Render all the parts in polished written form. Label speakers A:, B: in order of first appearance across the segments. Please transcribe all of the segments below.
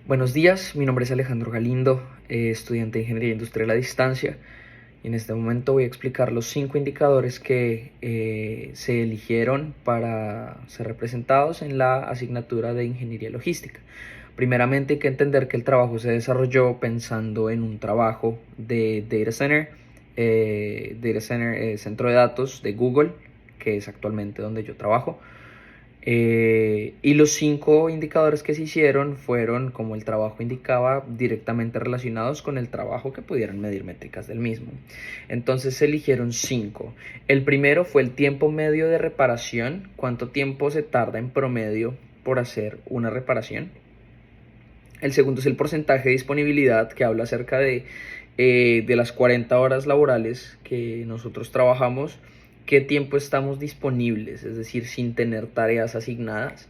A: Buenos días, mi nombre es Alejandro Galindo, estudiante de Ingeniería Industrial a Distancia, y en este momento voy a explicar los 5 indicadores que se eligieron para ser representados en la asignatura de Ingeniería Logística. Primeramente hay que entender que el trabajo se desarrolló pensando en un trabajo de centro de datos de Google, que es actualmente donde yo trabajo. Y los 5 indicadores que se hicieron fueron, como el trabajo indicaba, directamente relacionados con el trabajo que pudieran medir métricas del mismo. Entonces se eligieron 5. El primero fue el tiempo medio de reparación, cuánto tiempo se tarda en promedio por hacer una reparación. El segundo es el porcentaje de disponibilidad, que habla acerca de las 40 horas laborales que nosotros trabajamos, qué tiempo estamos disponibles, es decir, sin tener tareas asignadas.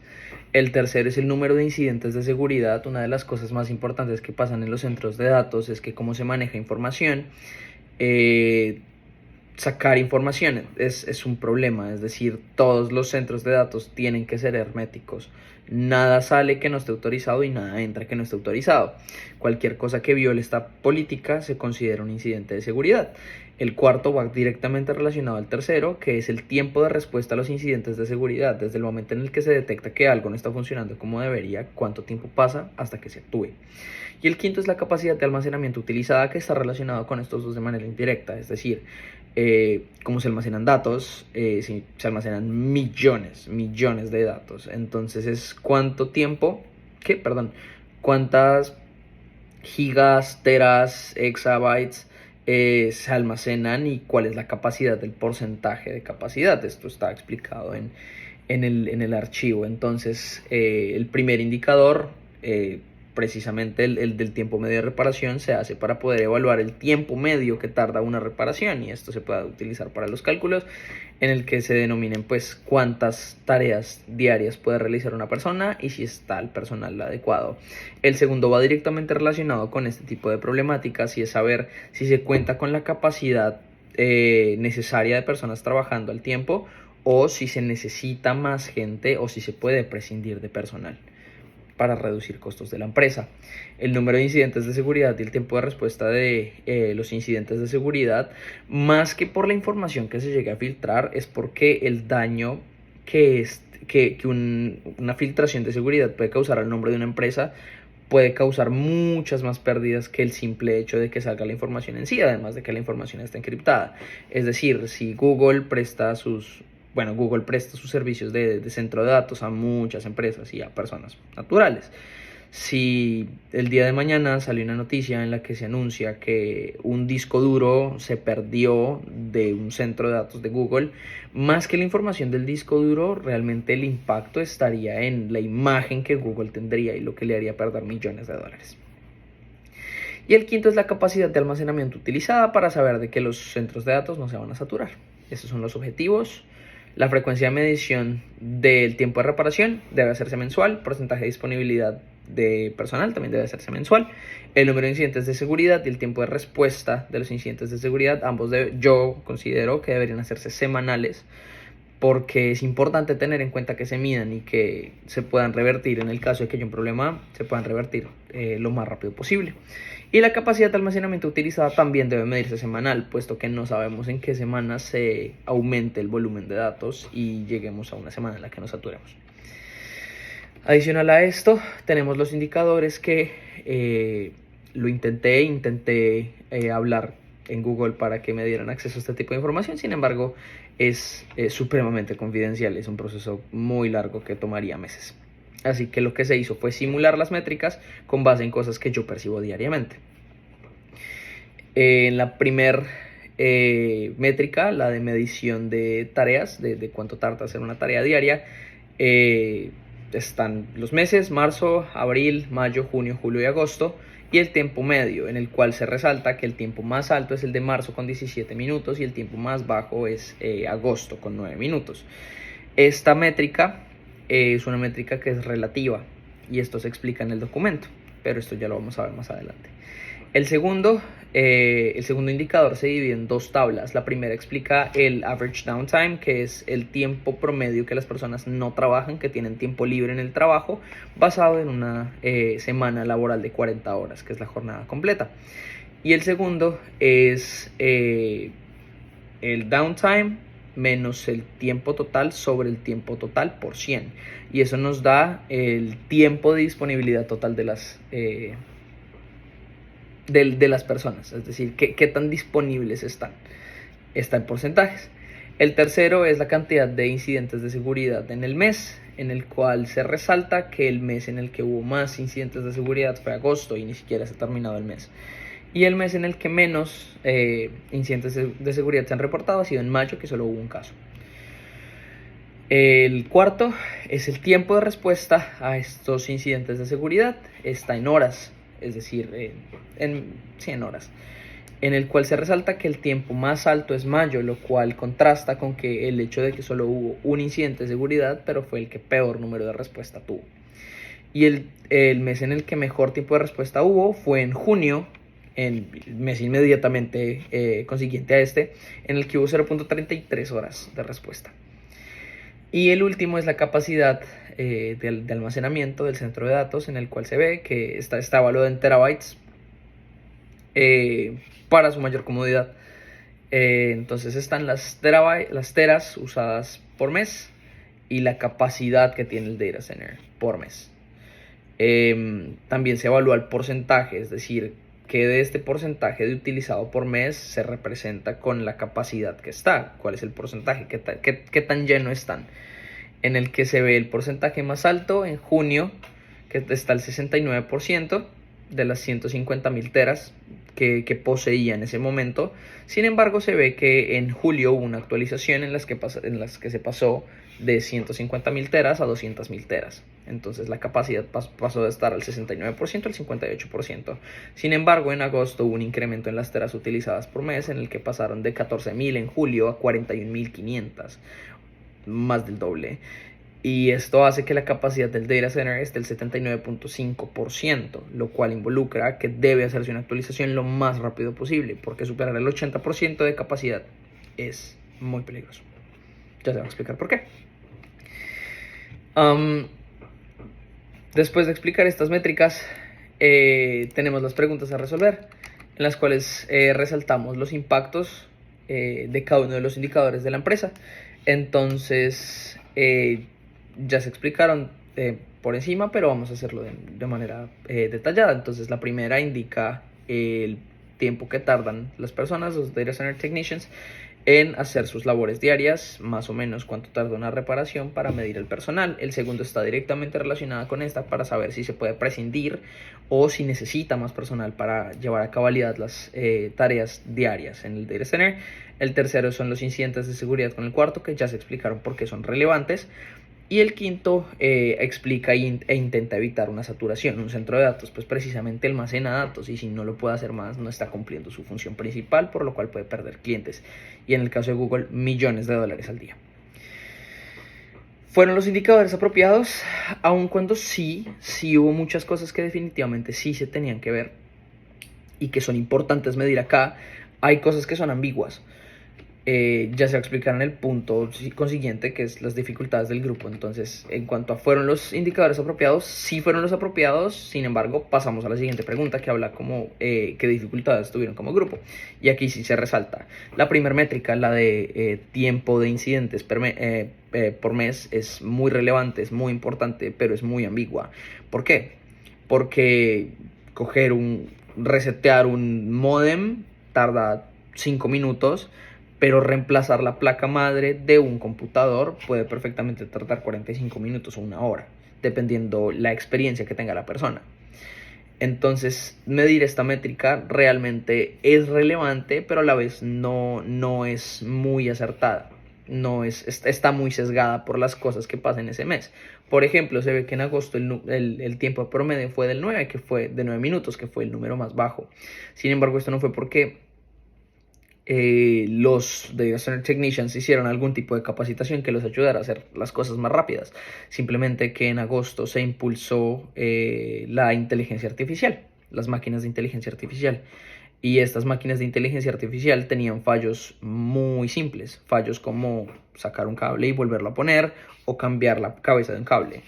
A: El tercero es el número de incidentes de seguridad. Una de las cosas más importantes que pasan en los centros de datos es que cómo se maneja información. Sacar información es un problema, es decir, todos los centros de datos tienen que ser herméticos. Nada sale que no esté autorizado y nada entra que no esté autorizado. Cualquier cosa que viole esta política se considera un incidente de seguridad. El cuarto va directamente relacionado al tercero, que es el tiempo de respuesta a los incidentes de seguridad, desde el momento en el que se detecta que algo no está funcionando como debería, cuánto tiempo pasa hasta que se actúe. Y el quinto es la capacidad de almacenamiento utilizada, que está relacionado con estos dos de manera indirecta, es decir, cómo se almacenan datos, se almacenan millones de datos. Entonces es cuántas gigas, teras, exabytes se almacenan y cuál es la capacidad del porcentaje de capacidad. Esto está explicado en el archivo. Entonces, el primer indicador, precisamente el del tiempo medio de reparación, se hace para poder evaluar el tiempo medio que tarda una reparación, y esto se puede utilizar para los cálculos en el que se denominen pues cuántas tareas diarias puede realizar una persona y si está el personal adecuado. El segundo va directamente relacionado con este tipo de problemáticas, y es saber si se cuenta con la capacidad necesaria de personas trabajando al tiempo, o si se necesita más gente, o si se puede prescindir de personal para reducir costos de la empresa. El número de incidentes de seguridad y el tiempo de respuesta de los incidentes de seguridad, más que por la información que se llegue a filtrar, es porque el daño que una filtración de seguridad puede causar al nombre de una empresa puede causar muchas más pérdidas que el simple hecho de que salga la información en sí, además de que la información está encriptada. Es decir, si Google presta sus servicios de centro de datos a muchas empresas y a personas naturales. Si el día de mañana sale una noticia en la que se anuncia que un disco duro se perdió de un centro de datos de Google, más que la información del disco duro, realmente el impacto estaría en la imagen que Google tendría y lo que le haría perder millones de dólares. Y el quinto es la capacidad de almacenamiento utilizada, para saber de que los centros de datos no se van a saturar. Estos son los objetivos. La frecuencia de medición del tiempo de reparación debe hacerse mensual. Porcentaje de disponibilidad de personal también debe hacerse mensual. El número de incidentes de seguridad y el tiempo de respuesta de los incidentes de seguridad, yo considero que deberían hacerse semanales, porque es importante tener en cuenta que se midan y que se puedan revertir. En el caso de que haya un problema, se puedan revertir lo más rápido posible. Y la capacidad de almacenamiento utilizada también debe medirse semanal, puesto que no sabemos en qué semana se aumente el volumen de datos y lleguemos a una semana en la que nos saturemos. Adicional a esto, tenemos los indicadores que lo intenté hablar en Google para que me dieran acceso a este tipo de información. Sin embargo, es supremamente confidencial. Es un proceso muy largo que tomaría meses. Así que lo que se hizo fue simular las métricas con base en cosas que yo percibo diariamente. En la primer métrica, la de medición de tareas, de cuánto tarda hacer una tarea diaria, están los meses: marzo, abril, mayo, junio, julio y agosto, y el tiempo medio, en el cual se resalta que el tiempo más alto es el de marzo con 17 minutos y el tiempo más bajo es agosto con 9 minutos. Esta métrica es una métrica que es relativa, y esto se explica en el documento, pero esto ya lo vamos a ver más adelante. El segundo indicador se divide en dos tablas. La primera explica el average downtime, que es el tiempo promedio que las personas no trabajan, que tienen tiempo libre en el trabajo, basado en una semana laboral de 40 horas, que es la jornada completa. Y el segundo es el downtime menos el tiempo total sobre el tiempo total por 100. Y eso nos da el tiempo de disponibilidad total de las personas, es decir, qué tan disponibles están en porcentajes. El tercero es la cantidad de incidentes de seguridad en el mes, en el cual se resalta que el mes en el que hubo más incidentes de seguridad fue agosto y ni siquiera se ha terminado el mes. Y el mes en el que menos incidentes de seguridad se han reportado ha sido en mayo, que solo hubo un caso. El cuarto es el tiempo de respuesta a estos incidentes de seguridad. Está en horas, es decir, en 100 horas, en el cual se resalta que el tiempo más alto es mayo, lo cual contrasta con que el hecho de que solo hubo un incidente de seguridad, pero fue el que peor número de respuesta tuvo. Y el mes en el que mejor tiempo de respuesta hubo fue en junio, el mes inmediatamente consiguiente a este, en el que hubo 0.33 horas de respuesta. Y el último es la capacidad de almacenamiento del centro de datos, en el cual se ve que está evaluado en terabytes para su mayor comodidad. Entonces están las teras usadas por mes y la capacidad que tiene el data center por mes. También se evalúa el porcentaje, es decir, que de este porcentaje de utilizado por mes se representa con la capacidad que está, cuál es el porcentaje, qué tan lleno están, en el que se ve el porcentaje más alto en junio, que está el 69% de las 150.000 teras que poseía en ese momento. Sin embargo, se ve que en julio hubo una actualización en las que se pasó de 150.000 teras a 200.000 teras. Entonces la capacidad pasó de estar al 69% al 58%. Sin embargo, en agosto hubo un incremento en las teras utilizadas por mes, en el que pasaron de 14.000 en julio a 41.500, más del doble. Y esto hace que la capacidad del data center esté el 79.5%, lo cual involucra que debe hacerse una actualización lo más rápido posible, porque superar el 80% de capacidad es muy peligroso. Ya se va a explicar por qué. Después de explicar estas métricas, tenemos las preguntas a resolver, en las cuales resaltamos los impactos de cada uno de los indicadores de la empresa. Entonces, ya se explicaron por encima, pero vamos a hacerlo de manera detallada. Entonces, la primera indica el tiempo que tardan las personas, los Data Center Technicians, en hacer sus labores diarias, más o menos cuánto tarda una reparación, para medir el personal. El segundo está directamente relacionado con esta, para saber si se puede prescindir o si necesita más personal para llevar a cabalidad las tareas diarias en el data center. El tercero son los incidentes de seguridad con el cuarto, que ya se explicaron por qué son relevantes. Y el quinto explica e intenta evitar una saturación. Un centro de datos pues precisamente almacena datos, y si no lo puede hacer más, no está cumpliendo su función principal, por lo cual puede perder clientes, y en el caso de Google, millones de dólares al día. ¿Fueron los indicadores apropiados? Aun cuando sí hubo muchas cosas que definitivamente sí se tenían que ver y que son importantes medir acá, hay cosas que son ambiguas. Ya se explicaron el punto consiguiente, que es las dificultades del grupo. Entonces, en cuanto a fueron los indicadores apropiados, sí fueron los apropiados. Sin embargo, pasamos a la siguiente pregunta, que habla como qué dificultades tuvieron como grupo. Y aquí sí se resalta la primera métrica, la de tiempo de incidentes por mes. Es muy relevante, es muy importante, pero es muy ambigua. ¿Por qué? Porque resetear un módem tarda 5 minutos, pero reemplazar la placa madre de un computador puede perfectamente tardar 45 minutos o una hora, dependiendo la experiencia que tenga la persona. Entonces, medir esta métrica realmente es relevante, pero a la vez no es muy acertada. Está muy sesgada por las cosas que pasan ese mes. Por ejemplo, se ve que en agosto el tiempo promedio fue del 9, que fue de 9 minutos, que fue el número más bajo. Sin embargo, esto no fue porque los Data Center Technicians hicieron algún tipo de capacitación que los ayudara a hacer las cosas más rápidas. Simplemente que en agosto se impulsó la inteligencia artificial. las máquinas de inteligencia artificial. Y estas máquinas de inteligencia artificial tenían fallos muy simples, fallos como sacar un cable y volverlo a poner o cambiar la cabeza de un cable.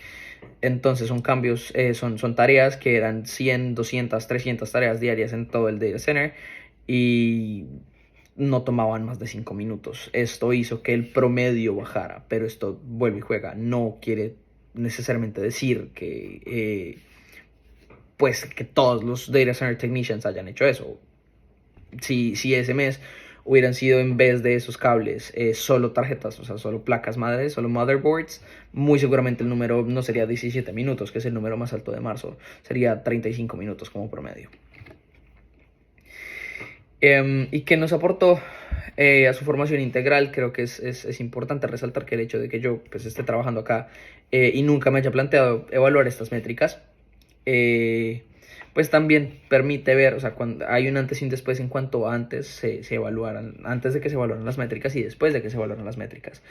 A: Entonces son cambios, son tareas que eran 100, 200, 300 tareas diarias en todo el data center y no tomaban más de 5 minutos. Esto hizo que el promedio bajara, pero esto vuelve y juega. No quiere necesariamente decir que, pues, que todos los data center technicians hayan hecho eso. Si ese mes hubieran sido, en vez de esos cables, solo tarjetas, o sea, solo placas madres, solo motherboards, muy seguramente el número no sería 17 minutos, que es el número más alto de marzo, sería 35 minutos como promedio. ¿Y qué nos aportó a su formación integral? Creo que es importante resaltar que el hecho de que yo pues, esté trabajando acá y nunca me haya planteado evaluar estas métricas, pues también permite ver, o sea, cuando hay un antes y un después en cuanto antes se evaluaran, antes de que se evaluaran las métricas y después de que se evaluaran las métricas.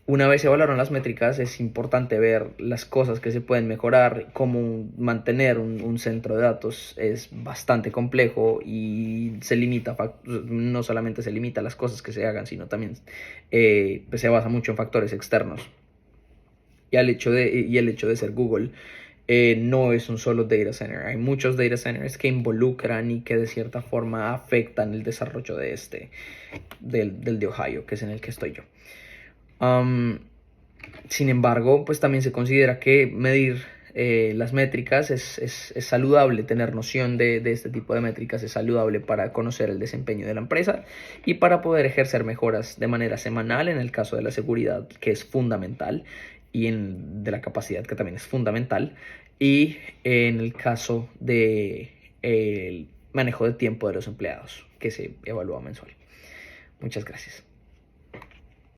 A: Una vez se evaluaron las métricas, es importante ver las cosas que se pueden mejorar, cómo mantener un centro de datos es bastante complejo y se limita, no solamente se limita a las cosas que se hagan, sino también pues se basa mucho en factores externos. Y el hecho de ser Google, no es un solo data center. Hay muchos data centers que involucran y que de cierta forma afectan el desarrollo del de Ohio, que es en el que estoy yo. Sin embargo, pues también se considera que medir las métricas es saludable, tener noción de este tipo de métricas es saludable para conocer el desempeño de la empresa y para poder ejercer mejoras de manera semanal en el caso de la seguridad, que es fundamental, y de la capacidad, que también es fundamental, y en el caso de el manejo de tiempo de los empleados, que se evalúa mensual. Muchas gracias.